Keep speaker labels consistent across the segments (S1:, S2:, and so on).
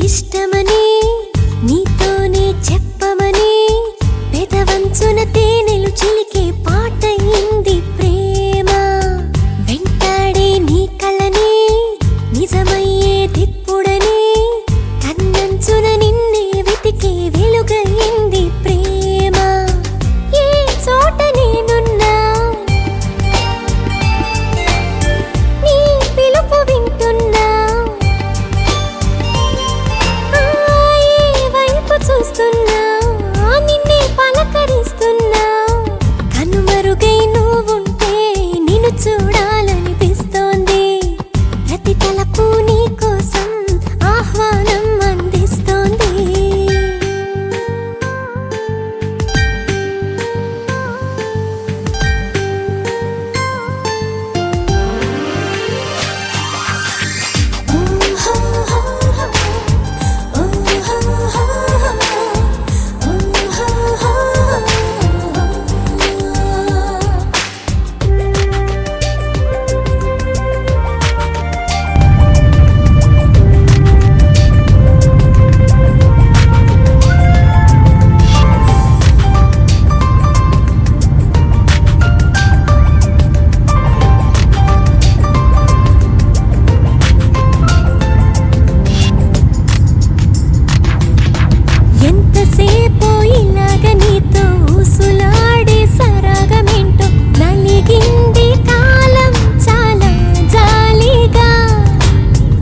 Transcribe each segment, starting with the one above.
S1: ఇష్టమని నీతోనే చెప్పమని పెదవంచున తేనెలు చిలికే పాటయింది ప్రేమ. వెంటాడే నీ కళ్ళని నిజమయ్యే దిప్పుడని కన్నంచున నిన్నే వెతికే వెలుగయింది ప్రేమ. ఏ చోట నేనున్నా నీ పిలుపు వింటున్నా, ఏ వైపు చూస్తున్నా నిన్నే పలకరిస్తున్నా. కనుమరుగై నువ్వుంటే నిన్ను చూడాలనిపిస్తోంది. ప్రతి తలపు నీ కోసం ఆహ్వానం అందిస్తోంది. ఎంతసేపో ఇలాగ నీతో ఊసులాడే సరాగమేంటో నలిగింది కాలం చాలా జాలిగా.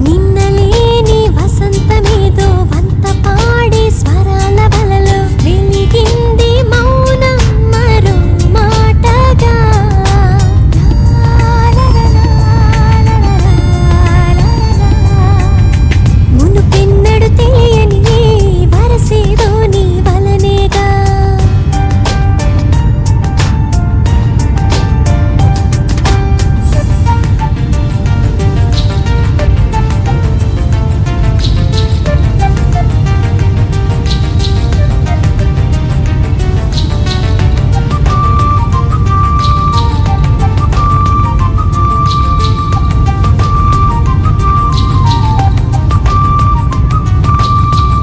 S1: నిన్నలేని వసంతమేదో వంత పాడే స్వరాల వలలో వెలిగింది మౌనం మరో మాటగా. మునుపెన్నడు తెలియని వరసేదో నీ వలనేగా.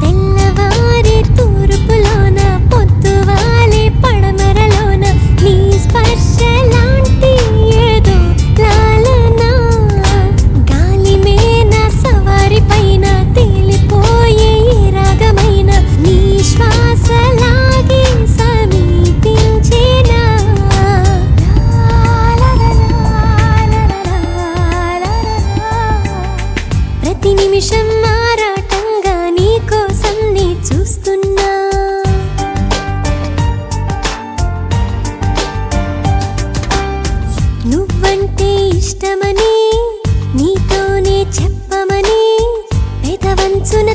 S1: తెల్లవారే తూర్పులోన పొద్దువాలే పడమరలోన నీ స్పర్శలాంటి ఏదో లాలన. గాలిమేన సవారి పైన తేలిపోయే ఏ రాగమైన నీ శ్వాసలాగే సమీపించేనా. ప్రతి నిమిషం మారాటంగా నీ కోసం నీ చూస్తున్నా. నువ్వంటే ఇష్టమని నీతోనే చెప్పమని పెదవంచున